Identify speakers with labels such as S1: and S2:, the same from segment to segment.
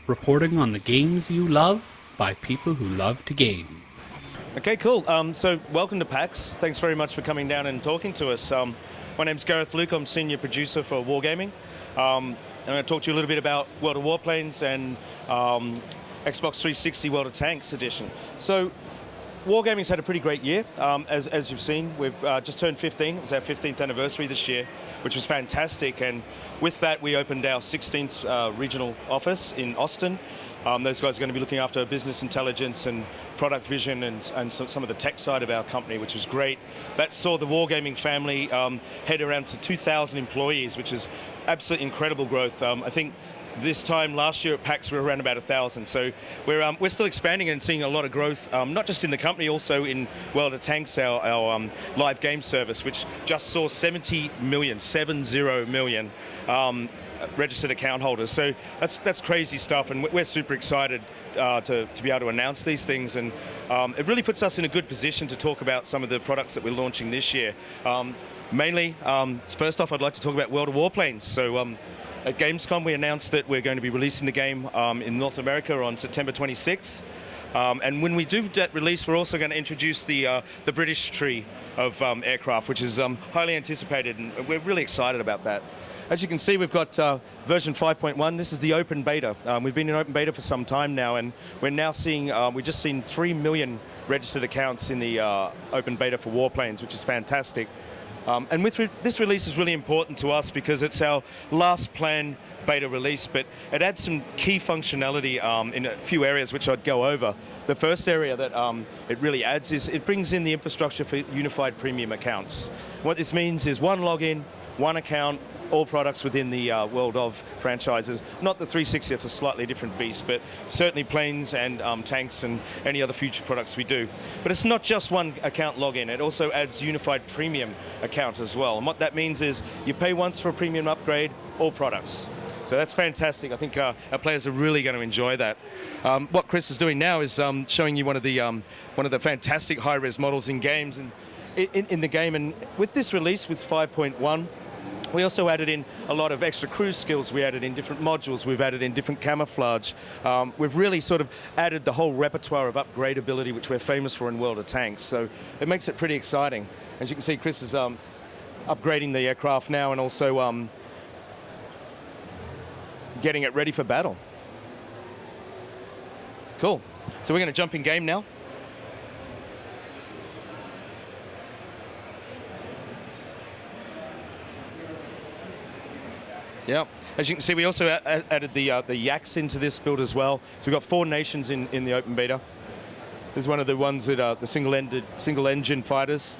S1: reporting on the games you love by people who love to game.
S2: Okay, cool. So welcome to PAX. Thanks very much for coming down and talking to us. My name's Gareth Luke. I'm senior producer for Wargaming. I'm going to talk to you a little bit about World of Warplanes and Xbox 360 World of Tanks edition. So Wargaming's had a pretty great year, as you've seen. We've just turned 15. It was our 15th anniversary this year, which was fantastic. And with that, we opened our 16th regional office in Austin. Those guys are going to be looking after business intelligence and product vision and some of the tech side of our company, which was great. That saw the Wargaming family head around to 2,000 employees, which is absolutely incredible growth. I think this time last year at PAX we were around about 1,000. So we're still expanding and seeing a lot of growth, not just in the company, also in World of Tanks, our live game service, which just saw 70 million registered account holders. So that's crazy stuff, and we're super excited to be able to announce these things, and it really puts us in a good position to talk about some of the products that we're launching this year. Mainly, first off, I'd like to talk about World of Warplanes. So at Gamescom, we announced that we're going to be releasing the game in North America on September 26th. And when we do that release, we're also going to introduce the British tree of aircraft, which is highly anticipated, and we're really excited about that. As you can see, we've got version 5.1. This is the open beta. We've been in open beta for some time now, and we're now seeing, we've just seen 3 million registered accounts in the open beta for Warplanes, which is fantastic. And this release is really important to us because it's our last planned beta release, but it adds some key functionality in a few areas which I'd go over. The first area that it really adds is it brings in the infrastructure for unified premium accounts. What this means is one login, one account, all products within the World of franchises. Not the 360, it's a slightly different beast, but certainly planes and tanks and any other future products we do. But it's not just one account login, it also adds unified premium account as well. And what that means is you pay once for a premium upgrade, all products. So that's fantastic. I think our players are really going to enjoy that. What Chris is doing now is showing you one of the fantastic high-res models in games and in the game. And with this release, with 5.1, we also added in a lot of extra cruise skills. We added in different modules. We've added in different camouflage. We've really sort of added the whole repertoire of upgradability, which we're famous for in World of Tanks. So it makes it pretty exciting. As you can see, Chris is upgrading the aircraft now and also getting it ready for battle. Cool. So we're going to jump in game now. Yeah, as you can see, we also added the yaks into this build as well. So we've got 4 nations in the open beta. There's one of the ones that are the single-engine fighters.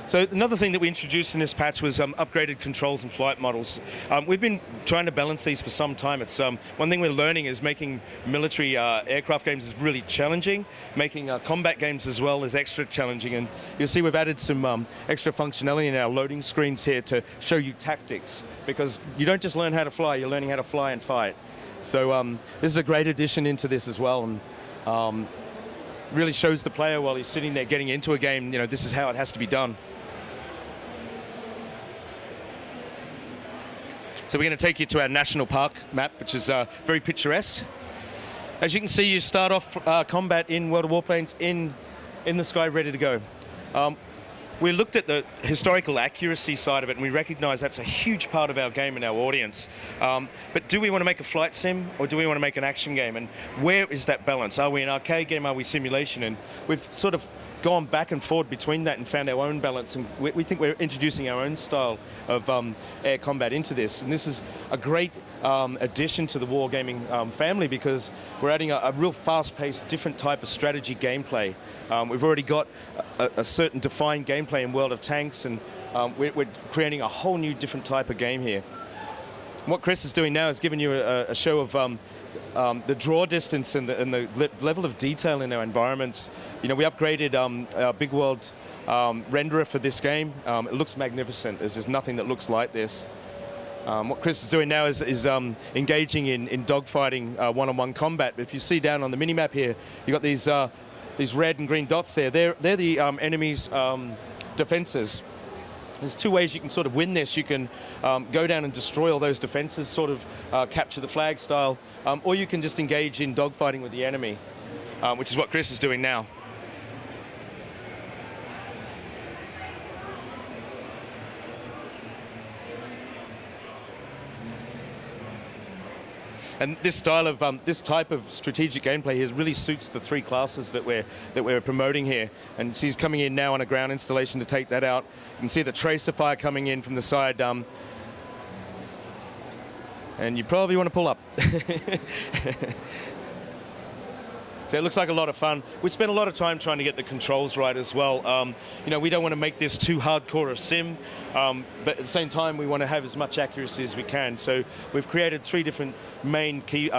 S2: So another thing that we introduced in this patch was upgraded controls and flight models. We've been trying to balance these for some time. It's one thing we're learning is making military aircraft games is really challenging. Making combat games as well is extra challenging. And you'll see we've added some extra functionality in our loading screens here to show you tactics. Because you don't just learn how to fly, you're learning how to fly and fight. So this is a great addition into this as well. And really shows the player while he's sitting there getting into a game, you know, this is how it has to be done. So we're going to take you to our national park map, which is very picturesque. As you can see, you start off combat in World of Warplanes in the sky, ready to go. We looked at the historical accuracy side of it, and we recognize that's a huge part of our game and our audience. But do we want to make a flight sim, or do we want to make an action game? And where is that balance? Are we an arcade game? Are we simulation? And we've sort of gone back and forth between that and found our own balance, and we think we're introducing our own style of air combat into this. And this is a great addition to the Wargaming family because we're adding a real fast-paced, different type of strategy gameplay. We've already got a certain defined gameplay in World of Tanks, and we're creating a whole new different type of game here. What Chris is doing now is giving you a show of the draw distance and the level of detail in our environments. You know, we upgraded our Big World renderer for this game. It looks magnificent. There's nothing that looks like this. What Chris is doing now is engaging in dogfighting one-on-one combat. But if you see down on the mini-map here, you've got these red and green dots there. They're the enemy's defenses. There's two ways you can sort of win this. You can go down and destroy all those defenses, sort of capture the flag style, or you can just engage in dogfighting with the enemy, which is what Chris is doing now. And this style of this type of strategic gameplay here really suits the three classes that we're promoting here. And she's coming in now on a ground installation to take that out. You can see the tracer fire coming in from the side, and you probably want to pull up. So it looks like a lot of fun. We spent a lot of time trying to get the controls right as well. You know, we don't want to make this too hardcore a sim, but at the same time, we want to have as much accuracy as we can. So we've created three different main key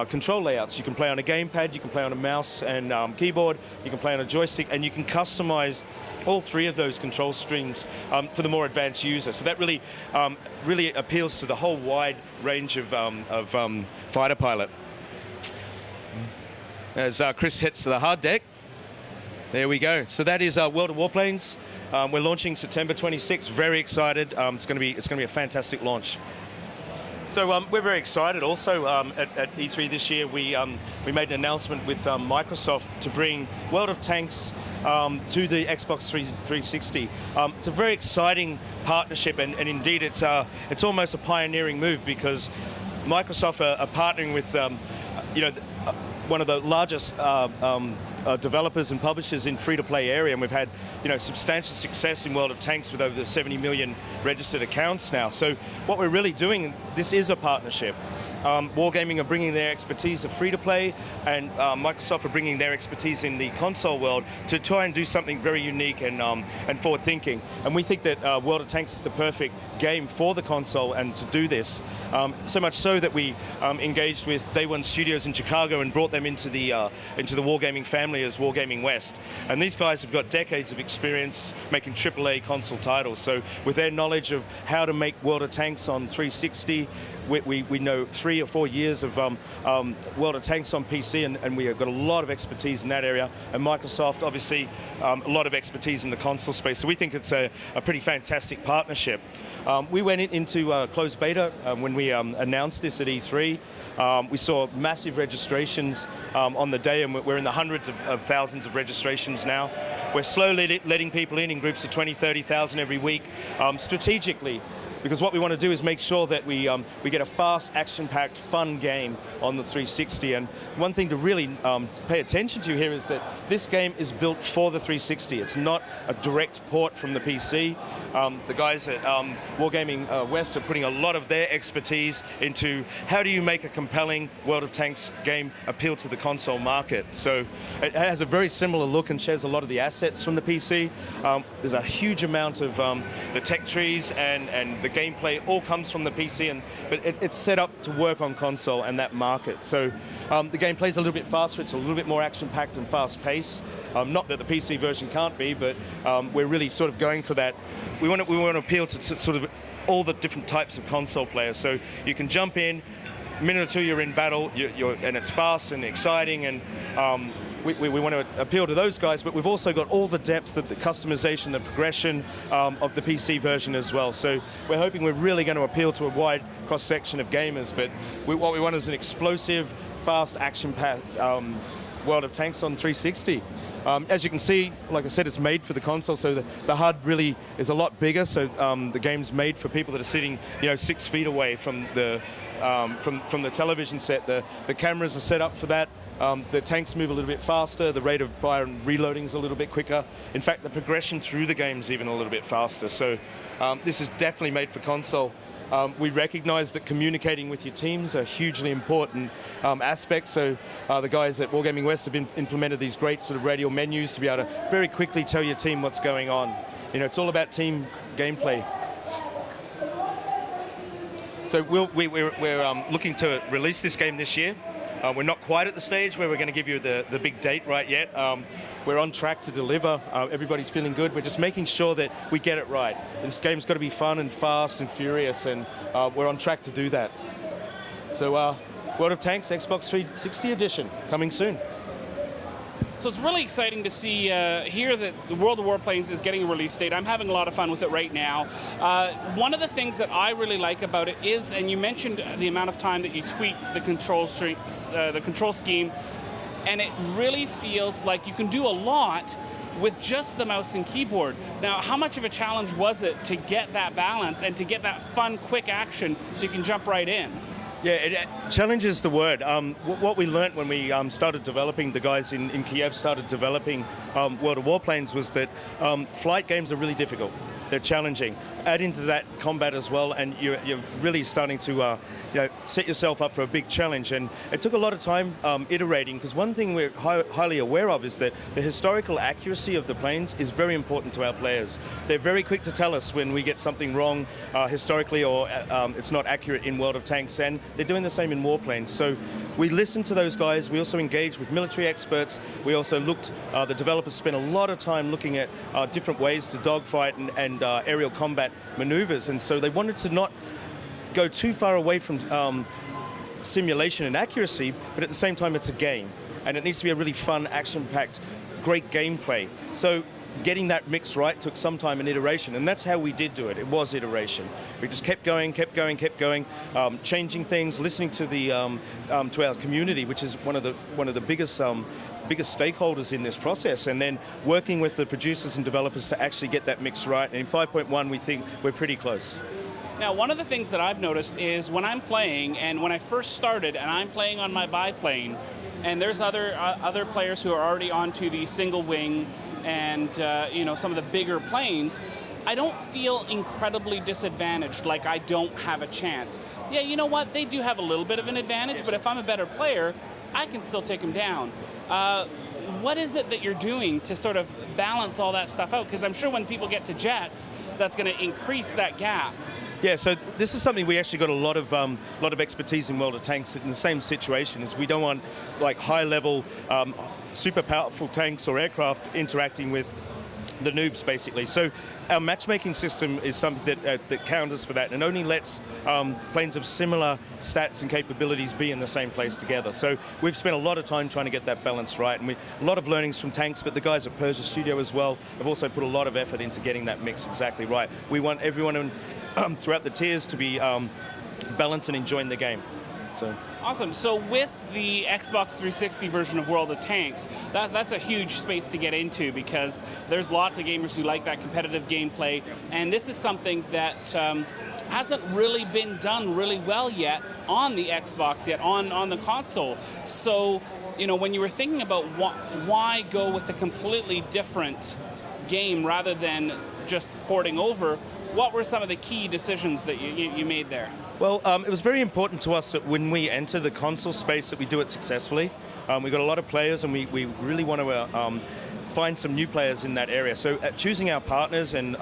S2: control layouts. You can play on a gamepad, you can play on a mouse and keyboard, you can play on a joystick, and you can customize all three of those control streams for the more advanced user. So that really, really appeals to the whole wide range of fighter pilot. As Chris hits the hard deck, there we go. So that is World of Warplanes. We're launching September 26th. Very excited. It's going to be a fantastic launch. So we're very excited. Also at E3 this year, we made an announcement with Microsoft to bring World of Tanks to the Xbox 360. It's a very exciting partnership, and indeed it's almost a pioneering move, because Microsoft are partnering with you know, one of the largest developers and publishers in free-to-play area, and we've had, you know, substantial success in World of Tanks with over 70 million registered accounts now. So what we're really doing, this is a partnership. Wargaming are bringing their expertise of free-to-play, and Microsoft are bringing their expertise in the console world to try and do something very unique and forward-thinking. And we think that World of Tanks is the perfect game for the console and to do this. So much so that we engaged with Day One Studios in Chicago and brought them into the Wargaming family as Wargaming West. And these guys have got decades of experience making AAA console titles. So with their knowledge of how to make World of Tanks on 360, we know 3 or 4 years of World of Tanks on PC, and we have got a lot of expertise in that area. And Microsoft, obviously, a lot of expertise in the console space. So we think it's a pretty fantastic partnership. We went into closed beta when we announced this at E3. We saw massive registrations on the day, and we're in the hundreds of thousands of registrations now. We're slowly letting people in groups of 20, 30,000 every week, strategically, because what we want to do is make sure that we get a fast, action-packed, fun game on the 360. And one thing to really pay attention to here is that this game is built for the 360. It's not a direct port from the PC. The guys at Wargaming West are putting a lot of their expertise into how do you make a compelling World of Tanks game appeal to the console market. So it has a very similar look and shares a lot of the assets from the PC. There's a huge amount of the tech trees and the gameplay all comes from the PC, but it's set up to work on console and that market. So the gameplay's a little bit faster, it's a little bit more action-packed and fast-paced. Not that the PC version can't be, but we're really sort of going for that. We want to appeal to sort of all the different types of console players. So you can jump in, a minute or two you're in battle, and it's fast and exciting, and we want to appeal to those guys, but we've also got all the depth of the customization, the progression of the PC version as well. So we're hoping we're really going to appeal to a wide cross-section of gamers, but what we want is an explosive, fast, action-packed World of Tanks on 360. As you can see, like I said, it's made for the console, so the HUD really is a lot bigger, so the game's made for people that are sitting, 6 feet away from the television set. The cameras are set up for that. The tanks move a little bit faster, the rate of fire and reloading is a little bit quicker. In fact, the progression through the game is even a little bit faster. So this is definitely made for console. We recognize that communicating with your teams are hugely important aspects. So the guys at Wargaming West have implemented these great sort of radial menus to be able to very quickly tell your team what's going on. It's all about team gameplay. So we're looking to release this game this year. We're not quite at the stage where we're going to give you the big date right yet. We're on track to deliver. Everybody's feeling good. We're just making sure that we get it right. This game's got to be fun and fast and furious, and we're on track to do that. So World of Tanks Xbox 360 edition, coming soon.
S3: So it's really exciting to see here that the World of Warplanes is getting a release date. I'm having a lot of fun with it right now. One of the things that I really like about it is, and you mentioned the amount of time that you tweaked the control scheme, and it really feels like you can do a lot with just the mouse and keyboard. Now, how much of a challenge was it to get that balance and to get that fun, quick action so you can jump right in?
S2: Yeah, challenge is the word. What we learnt when we started developing, the guys in Kiev started developing World of Warplanes, was that flight games are really difficult. They're challenging. Add into that combat as well, and you're really starting to set yourself up for a big challenge. And it took a lot of time iterating, because one thing we're highly aware of is that the historical accuracy of the planes is very important to our players. They're very quick to tell us when we get something wrong historically, or it's not accurate in World of Tanks, and they're doing the same in Warplanes. So we listened to those guys. We also engaged with military experts. We also looked, the developers spent a lot of time looking at different ways to dogfight and aerial combat maneuvers, and so they wanted to not go too far away from simulation and accuracy, but at the same time it's a game, and it needs to be a really fun, action-packed, great gameplay. So getting that mix right took some time and iteration, and that's how we did do it. It was iteration. We just kept going, changing things, listening to the to our community, which is one of the biggest stakeholders in this process, and then working with the producers and developers to actually get that mix right. And in 5.1, we think we're pretty close.
S3: Now, one of the things that I've noticed is when I'm playing, and when I first started, and I'm playing on my biplane, and there's other players who are already onto the single wing and some of the bigger planes, I don't feel incredibly disadvantaged, like I don't have a chance. Yeah, you know what? They do have a little bit of an advantage, but if I'm a better player, I can still take them down. What is it that you're doing to sort of balance all that stuff out? Because I'm sure when people get to jets, that's going to increase that gap.
S2: Yeah, so this is something we actually got a lot of expertise in World of Tanks in the same situation. Is we don't want like high-level, super powerful tanks or aircraft interacting with the noobs, basically. So our matchmaking system is something that counters for that, and only lets planes of similar stats and capabilities be in the same place together. So we've spent a lot of time trying to get that balance right, and a lot of learnings from Tanks, but the guys at Persia Studio as well have also put a lot of effort into getting that mix exactly right. We want everyone throughout the tiers to be balanced and enjoying the game. So.
S3: Awesome. So with the Xbox 360 version of World of Tanks, that's a huge space to get into, because there's lots of gamers who like that competitive gameplay, and this is something that hasn't really been done really well yet on the Xbox yet, on the console. So, when you were thinking about why go with a completely different game rather than just porting over, what were some of the key decisions that you made there?
S2: Well, it was very important to us that when we enter the console space that we do it successfully. We've got a lot of players, and we really want to find some new players in that area. So choosing our partners and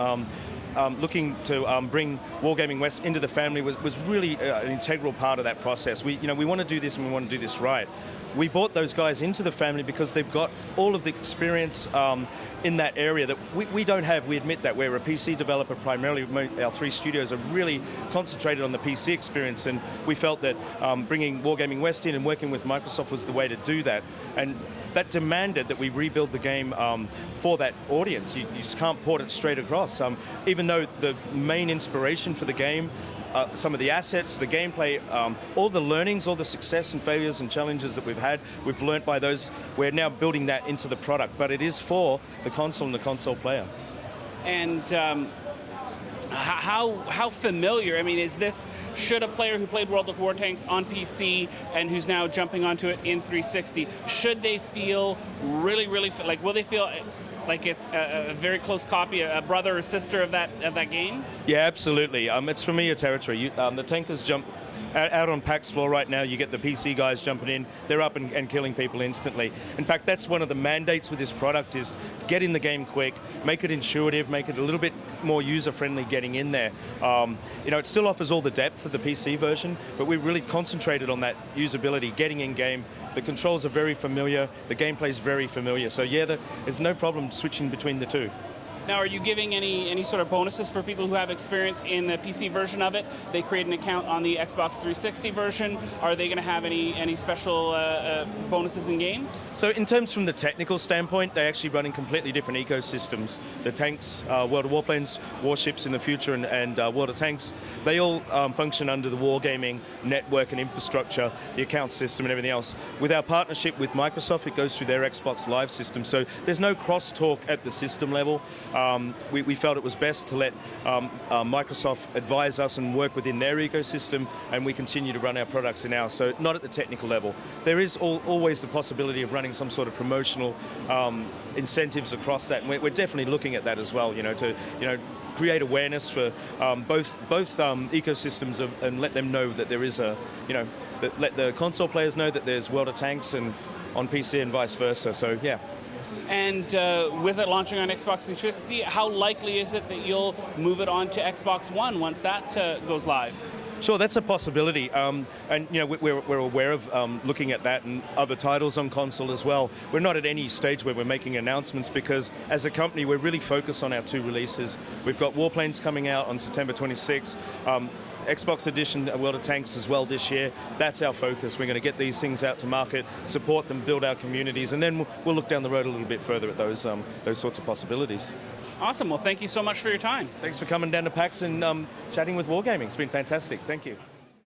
S2: looking to bring Wargaming West into the family was really an integral part of that process. We want to do this, and we want to do this right. We brought those guys into the family because they've got all of the experience in that area that we don't have. We admit that. We're a PC developer primarily. Our 3 studios are really concentrated on the PC experience, and we felt that bringing Wargaming West in and working with Microsoft was the way to do that. And that demanded that we rebuild the game for that audience. You just can't port it straight across. Even though the main inspiration for the game, some of the assets, the gameplay, all the learnings, all the success and failures and challenges that we've learnt by those, we're now building that into the product. But it is for the console and the console player.
S3: And how familiar, should a player who played World of Wartanks on PC and who's now jumping onto it in 360, should they feel really, like, will they feel like it's a very close copy, a brother or sister of that game?
S2: Yeah, absolutely. It's familiar territory. The tankers jump out on PAX floor right now. You get the PC guys jumping in. They're up and killing people instantly. In fact, that's one of the mandates with this product, is get in the game quick, make it intuitive, make it a little bit more user-friendly getting in there. It still offers all the depth of the PC version, but we really concentrated on that usability, getting in game. The controls are very familiar. The gameplay is very familiar. So yeah, there's no problem switching between the two.
S3: Now, are you giving any sort of bonuses for people who have experience in the PC version of it? They create an account on the Xbox 360 version. Are they going to have any special bonuses in game?
S2: So in terms from the technical standpoint, they actually run in completely different ecosystems. The tanks, World of Warplanes, warships in the future, and World of Tanks, they all function under the Wargaming network and infrastructure, the account system and everything else. With our partnership with Microsoft, it goes through their Xbox Live system. So there's no cross-talk at the system level. We felt it was best to let Microsoft advise us and work within their ecosystem, and we continue to run our products in ours. So not at the technical level. There is always the possibility of running some sort of promotional incentives across that, and we're definitely looking at that as well. To create awareness for both ecosystems and let them know that there is let the console players know that there's World of Tanks and on PC and vice versa. So yeah.
S3: And with it launching on Xbox 360, how likely is it that you'll move it on to Xbox One once that goes live?
S2: Sure, that's a possibility, and we're aware of looking at that and other titles on console as well. We're not at any stage where we're making announcements because, as a company, we're really focused on our 2 releases. We've got Warplanes coming out on September 26th. Xbox Edition World of Tanks as well this year. That's our focus. We're going to get these things out to market, support them, build our communities, and then we'll look down the road a little bit further at those sorts of possibilities.
S3: Awesome. Well, thank you so much for your time.
S2: Thanks for coming down to PAX and chatting with Wargaming. It's been fantastic. Thank you.